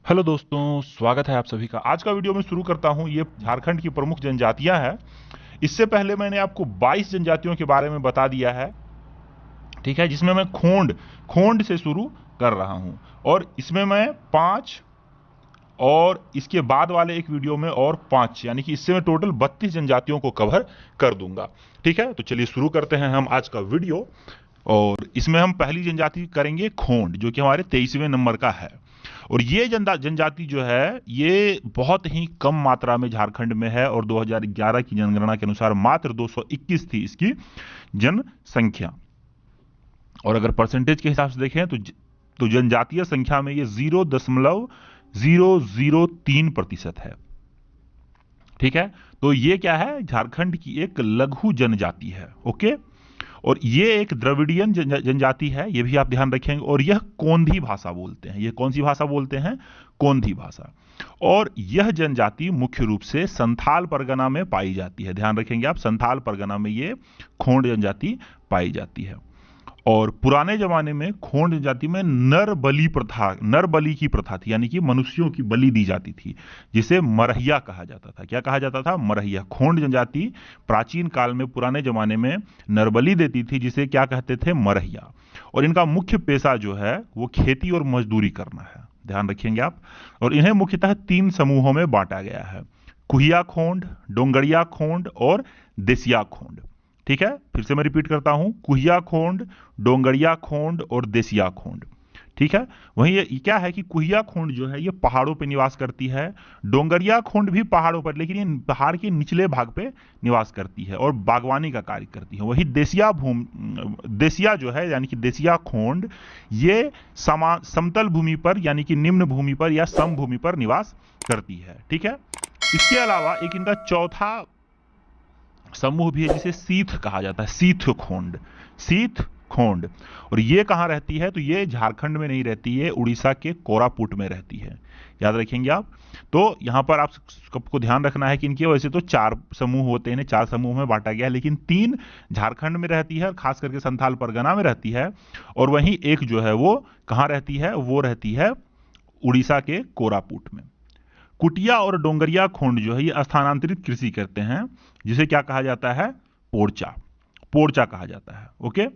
Hello दोस्तों, स्वागत है आप सभी का। आज का वीडियो मैं शुरू करता हूं। ये झारखंड की प्रमुख जनजातियां हैं। इससे पहले मैंने आपको 22 जनजातियों के बारे में बता दिया है, ठीक है, जिसमें मैं खोंड खोंड से शुरू कर रहा हूं। और इसमें मैं 5 और इसके बाद वाले एक वीडियो में और 5, यानी कि इससे मैं टोटल 32 जनजातियों को कवर कर दूंगा। ठीक है, तो चलिए शुरू करते हैं हम आज का वीडियो। और इसमें हम पहली जनजाति करेंगे खोंड, जो कि हमारे 23वें नंबर का है। और ये जनजाति जो है ये बहुत ही कम मात्रा में झारखंड में है, और 2011 की जनगणना के अनुसार मात्र 221 थी इसकी जनसंख्या। और अगर परसेंटेज के हिसाब से देखें तो जनजातीय संख्या में ये 0.003% है। ठीक है, तो ये क्या है, झारखंड की एक लघु जनजाति है। ओके, और ये एक द्रविडियन जनजाति है, ये भी आप ध्यान रखेंगे। और यह कोंधी भाषा बोलते हैं। ये कौन सी भाषा बोलते हैं? कोंधी भाषा। और यह जनजाति मुख्य रूप से संथाल परगना में पाई जाती है। ध्यान रखेंगे आप, संथाल परगना में ये खोंड जनजाति पाई जाती है। और पुराने जमाने में खोंड जनजाति में नर बलि की प्रथा थी, यानी कि मनुष्यों की बलि दी जाती थी, जिसे मरहिया कहा जाता था। क्या कहा जाता था? मरहिया। खोंड जनजाति प्राचीन काल में, पुराने जमाने में नरबलि देती थी, जिसे क्या कहते थे? मरहिया। और इनका मुख्य पेशा जो है वो खेती और मजदूरी करना है। ध्यान रखेंगे आप। और इन्हें मुख्यतः 3 समूहों में बांटा गया है: कुहिया खोंड, डोंगरिया खोंड और देसिया खोंड। ठीक है, फिर से मैं रिपीट करता हूं: कुहिया खोंड, डोंगरिया खोंड और देसिया खोंड। ठीक है, वहीं ये क्या है कि कुहिया खोंड जो है ये पहाड़ों पे निवास करती है। डोंगरिया खोंड भी पहाड़ों पर, लेकिन ये पहाड़ के निचले भाग पे निवास करती है और बागवानी का कार्य करती है। वही देसिया जो है, यानी कि देसिया खोंड, ये समतल भूमि पर, यानी कि निम्न भूमि पर या समभूमि पर निवास करती है। ठीक है, इसके अलावा एक इनका चौथा समूह भी है, जिसे सीथ कहा जाता है। सीथ खोंड। और ये कहां रहती है? तो ये झारखंड में नहीं रहती है, उड़ीसा के कोरापुट में रहती है। याद रखेंगे आप। तो यहां पर आप सबको ध्यान रखना है कि इनके वैसे तो 4 समूह होते हैं, इन्हें 4 समूह में बांटा गया है, लेकिन 3 झारखंड में रहती है, और खास करके संथाल परगना में रहती है। और वहीं एक जो है वो कहां रहती है? वो रहती है उड़ीसा के कोरापुट में। कुटिया और डोंगरिया खोंड जो है ये स्थानांतरित कृषि करते हैं, जिसे क्या कहा जाता है? पोर्चा कहा जाता है। ओके,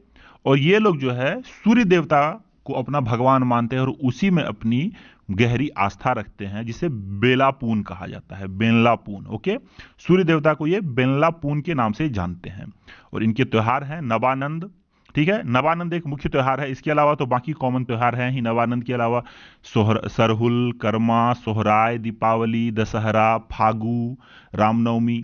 और ये लोग जो है सूर्य देवता को अपना भगवान मानते हैं और उसी में अपनी गहरी आस्था रखते हैं, जिसे बेलापून कहा जाता है। बेनलापून। ओके, सूर्य देवता को ये बेनलापून के नाम से जानते हैं। और इनके त्योहार हैं नवानंद। ठीक है, नवानंद एक मुख्य त्योहार है। इसके अलावा तो बाकी कॉमन त्योहार हैं ही। नवानंद के अलावा सरहुल, कर्मा, सोहराय, दीपावली, दशहरा, फागु, रामनवमी।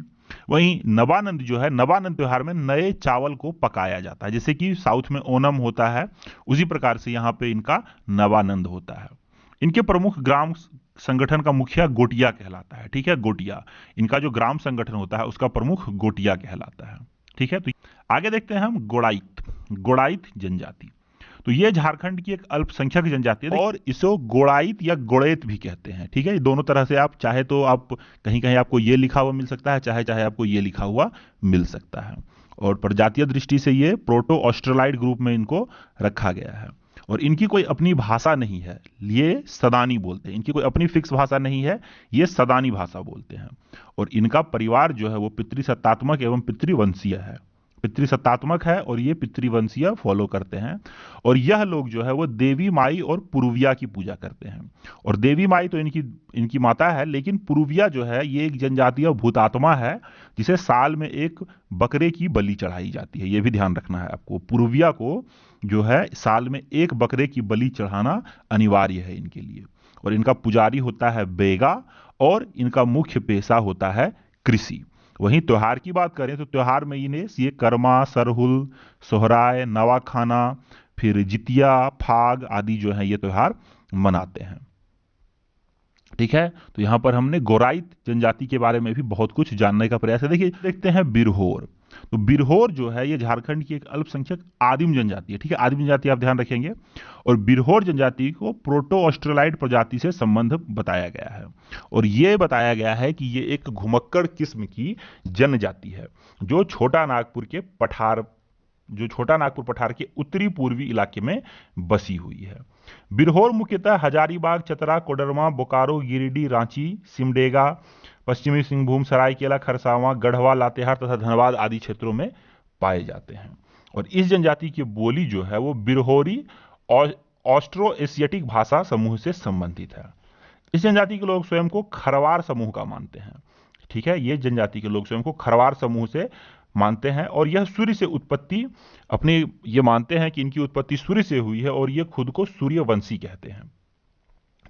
वहीं नवानंद जो है, नवानंद त्योहार में नए चावल को पकाया जाता है, जैसे कि साउथ में ओनम होता है, उसी प्रकार से यहाँ पे इनका नवानंद होता है। इनके प्रमुख ग्राम संगठन का मुखिया गोटिया कहलाता है। ठीक है, गोटिया। इनका जो ग्राम संगठन होता है उसका प्रमुख गोटिया कहलाता है। ठीक है, तो आगे देखते हैं हम गोड़ाइत जनजाति। तो ये झारखंड की एक अल्पसंख्यक जनजाति है, और इसे गोड़ाइत या गोड़ेत भी कहते हैं। ठीक है, ये दोनों तरह से आप चाहे तो आप कहीं कहीं आपको ये लिखा हुआ मिल सकता है, चाहे आपको ये लिखा हुआ मिल सकता है। और प्रजातीय दृष्टि से ये प्रोटो ऑस्ट्रेलाइड ग्रुप में इनको रखा गया है। और इनकी कोई अपनी भाषा नहीं है, ये सदानी बोलते हैं। इनकी कोई अपनी फिक्स भाषा नहीं है, ये सदानी भाषा बोलते हैं। और इनका परिवार जो है वो पितृसत्तात्मक एवं पितृवंशीय है। पितृसत्तात्मक है और ये पितृवंशीय फॉलो करते हैं। और यह लोग जो है वो देवी माई और पुरुविया की पूजा करते हैं। और देवी माई तो इनकी माता है, लेकिन पुरुविया जो है ये एक जनजातीय भूतात्मा है, जिसे साल में एक बकरे की बलि चढ़ाई जाती है। ये भी ध्यान रखना है आपको। पुरुविया को जो है साल में एक बकरे की बलि चढ़ाना अनिवार्य है इनके लिए। और इनका पुजारी होता है बेगा, और इनका मुख्य पेशा होता है कृषि। वहीं त्योहार की बात करें तो त्योहार में इन्हें ये कर्मा, सरहुल, सोहराय, नवाखाना, फिर जितिया, फाग आदि जो है ये त्योहार मनाते हैं। ठीक है, तो यहां पर हमने गोराइत जनजाति के बारे में भी बहुत कुछ जानने का प्रयास है। देखिए, देखते हैं बिरहोर। तो बिरहोर जो है ये झारखंड की एक अल्पसंख्यक आदिम जनजाति है। ठीक है, आदिम जनजाति आप ध्यान रखेंगे। और बिरहोर जनजाति को प्रोटो ऑस्ट्रेलाइड प्रजाति से संबंध बताया गया है। और ये बताया गया है कि ये एक घुमक्कड़ किस्म की जनजाति है, जो छोटा नागपुर के पठार जो छोटा नागपुर पठार के उत्तरी पूर्वी इलाके में बसी हुई है। बिरहोर मुख्यतः हजारीबाग, चतरा, कोडरमा, बोकारो, गिरिडीह, रांची, सिमडेगा, पश्चिमी सिंहभूम, सरायकेला, खरसावां, गढ़वा, लातेहार तथा धनबाद आदि क्षेत्रों में पाए जाते हैं। और इस जनजाति की बोली जो है वो बिरहोरी और ऑस्ट्रो एशियाटिक भाषा समूह से संबंधित है। इस जनजाति के लोग स्वयं को खरवार समूह का मानते हैं। ठीक है, ये जनजाति के लोग स्वयं को खरवार समूह से मानते हैं और यह सूर्य से उत्पत्ति अपने ये मानते हैं कि इनकी उत्पत्ति सूर्य से हुई है और ये खुद को सूर्यवंशी कहते हैं।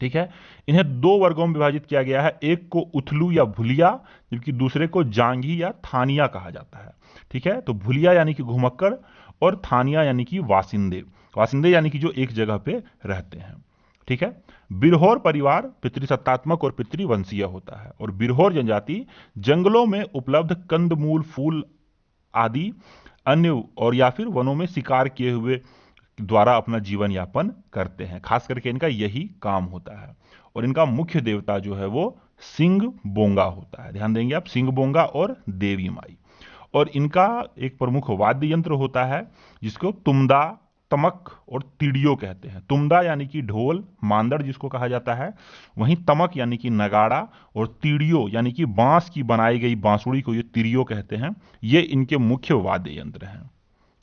ठीक है, इन्हें दो वर्गों में विभाजित किया गया है, एक को उथलू या भुलिया, जबकि दूसरे को जांघी या थानिया कहा जाता है। ठीक है, तो भुलिया यानी कि घुमक्कड़ और थानिया यानी कि वासिंदे, वासिंदे यानी कि जो एक जगह पे रहते हैं। ठीक है, बिरहोर परिवार पितृसत्तात्मक और पितृवंशीय होता है और बिरहोर जनजाति जंगलों में उपलब्ध कंदमूल, फूल आदि अन्य और या फिर वनों में शिकार किए हुए द्वारा अपना जीवन यापन करते हैं। खास करके इनका यही काम होता है और इनका मुख्य देवता जो है वो सिंह बोंगा होता है। ध्यान देंगे आप, सिंह बोंगा और देवी माई। और इनका एक प्रमुख वाद्य यंत्र होता है जिसको तुमदा, तमक और तिड़ियो कहते हैं। तुमदा यानी कि ढोल, मांदड़ जिसको कहा जाता है, वहीं तमक यानी कि नगाड़ा और तिड़ियो यानी कि बांस की बनाई गई बांसुड़ी को ये तिड़ियो कहते हैं। ये इनके मुख्य वाद्य यंत्र हैं।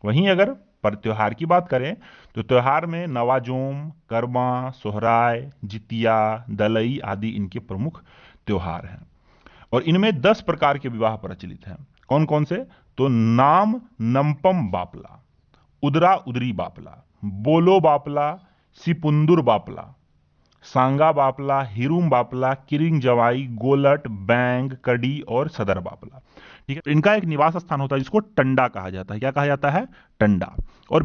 वहीं अगर पर त्योहार की बात करें तो त्योहार में नवाजोम, करमा, सोहराय, जितिया, दलई आदि इनके प्रमुख त्योहार हैं और इनमें 10 प्रकार के विवाह प्रचलित हैं। कौन कौन से? तो नाम नमपम बापला, उदरा उदरी बापला, बोलो बापला, सिपुंदुर बापला, सांगा बापला, हिरुम बापला, किरिंग जवाई, गोलट, बैंग, कड़ी और सदर बापला। ठीक है, इनका एक निवास स्थान होता है जिसको टंडा कहा जाता है। क्या कहा जाता है? टंडा। और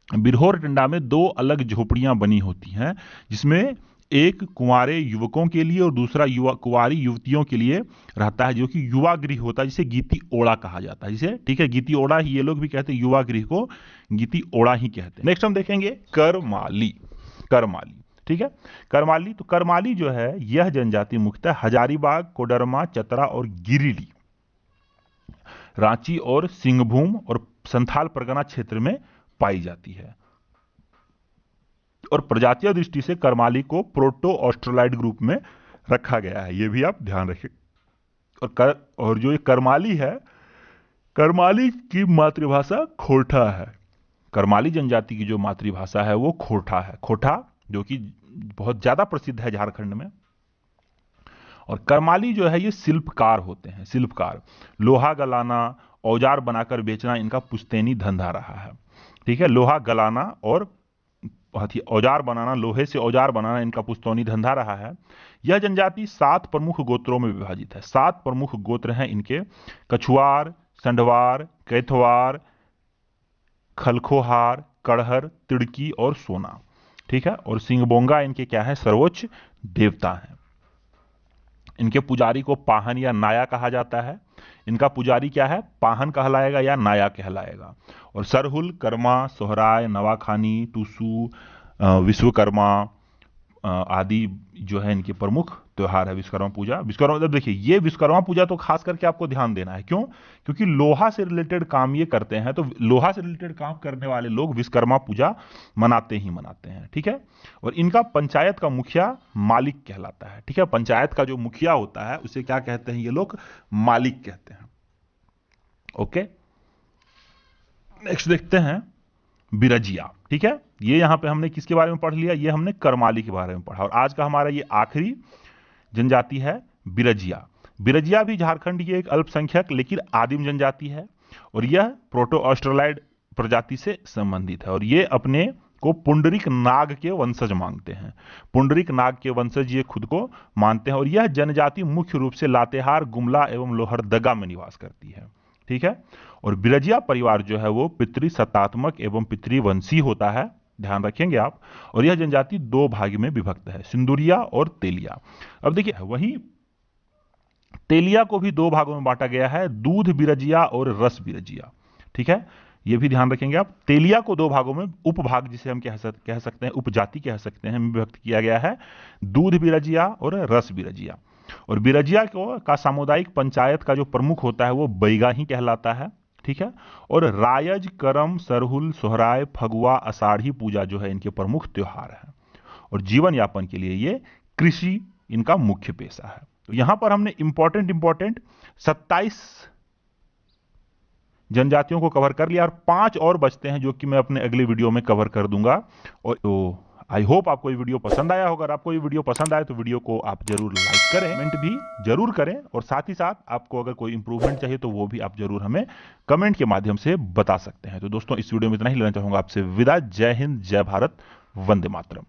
बिरहोर टंडा में 2 अलग झोपड़ियां बनी होती हैं, जिसमें एक कुंवारे युवकों के लिए और दूसरा कुंवारी युवतियों के लिए रहता है, जो कि युवा गृह होता है, जिसे गीति ओड़ा कहा जाता है। जिसे, ठीक है, गीति ओड़ा ही ये लोग भी कहते हैं, युवा गृह को गीति ओड़ा ही कहते हैं। नेक्स्ट हम देखेंगे करमाली। करमाली, ठीक है, करमाली। तो करमाली जो है यह जनजाति मुख्यतः हजारीबाग, कोडरमा, चतरा और गिरिडीह, रांची और सिंहभूम और संथाल परगना क्षेत्र में पाई जाती है और प्रजातीय दृष्टि से करमाली को प्रोटो ऑस्ट्रोलाइड ग्रुप में रखा गया है। यह भी आप ध्यान रखें। और जो ये करमाली है, करमाली की मातृभाषा खोरठा है। करमाली जनजाति की जो मातृभाषा है वो खोरठा है। खोरठा जो कि बहुत ज्यादा प्रसिद्ध है झारखंड में। और करमाली जो है ये शिल्पकार होते हैं। शिल्पकार, लोहा गलाना, औजार बनाकर बेचना इनका पुश्तैनी धंधा रहा है। ठीक है, लोहा गलाना और औजार बनाना, लोहे से औजार बनाना इनका पुश्तैनी धंधा रहा है। यह जनजाति 7 प्रमुख गोत्रों में विभाजित है। 7 प्रमुख गोत्र हैं इनके: कछुआर, संडवार, कैथवार, खलखोहार, कड़हर, तिड़की और सोना। ठीक है, और सिंहबोंगा इनके क्या है? सर्वोच्च देवता हैं। इनके पुजारी को पाहन या नाया कहा जाता है। इनका पुजारी क्या है? पाहन कहलाएगा या नाया कहलाएगा। और सरहुल, कर्मा, सोहराय, नवाखानी, टूसू, विश्वकर्मा आदि जो है इनके प्रमुख त्योहार है। विश्वकर्मा पूजा, विश्वकर्मा मतलब देखिए, ये विश्वकर्मा पूजा तो खास करके आपको ध्यान देना है। क्यों? क्योंकि लोहा से रिलेटेड काम ये करते हैं, तो लोहा से रिलेटेड काम करने वाले लोग विश्वकर्मा पूजा मनाते ही मनाते हैं। ठीक है, और इनका पंचायत का मुखिया मालिक कहलाता है। ठीक है, पंचायत का जो मुखिया होता है उसे क्या कहते हैं ये लोग? मालिक कहते हैं। ओके, नेक्स्ट देखते हैं बिरजिया। ठीक है, ये यहां पे हमने किसके बारे में पढ़ लिया? ये हमने करमाली के बारे में पढ़ा। और आज का हमारा ये आखिरी जनजाति है बिरजिया। बिरजिया भी झारखंड की एक अल्पसंख्यक लेकिन आदिम जनजाति है और यह प्रोटो ऑस्ट्रोलाइड प्रजाति से संबंधित है और ये अपने को पुंडरिक नाग के वंशज मानते हैं। पुंडरिक नाग के वंशज ये खुद को मानते हैं और यह जनजाति मुख्य रूप से लातेहार, गुमला एवं लोहरदगा में निवास करती है। ठीक है, और बिरजिया परिवार जो है वो पितृसत्तात्मक एवं पितृवंशी होता है, ध्यान रखेंगे आप। और यह जनजाति 2 भाग में विभक्त है, सिंदुरिया और तेलिया। अब देखिए, वही तेलिया को भी 2 भागों में बांटा गया है, दूध बिरजिया और रस बिरजिया। ठीक है, यह भी ध्यान रखेंगे आप। तेलिया को 2 भागों में, उपभाग जिसे हम कह सकते हैं, उपजाति कह सकते हैं, विभक्त किया गया है, दूध बिरजिया और रस बिरजिया। और बिरजिया का सामुदायिक पंचायत का जो प्रमुख होता है वो बैगा ही कहलाता है। ठीक है। और रायज, करम, सरहुल, सोहराय, फगुआ, आषाढ़ी पूजा जो है इनके प्रमुख त्योहार हैं। और जीवन यापन के लिए ये कृषि इनका मुख्य पेशा है। तो यहां पर हमने इंपॉर्टेंट 27 जनजातियों को कवर कर लिया और 5 और बचते हैं जो कि मैं अपने अगले वीडियो में कवर कर दूंगा। और तो आई होप आपको ये वीडियो पसंद आया होगा। अगर आपको ये वीडियो पसंद आए तो वीडियो को आप जरूर लाइक करें, कमेंट भी जरूर करें, और साथ ही साथ आपको अगर कोई इंप्रूवमेंट चाहिए तो वो भी आप जरूर हमें कमेंट के माध्यम से बता सकते हैं। तो दोस्तों इस वीडियो में इतना ही लेना चाहूंगा आपसे विदा। जय हिंद, जय भारत, वंदे मातरम।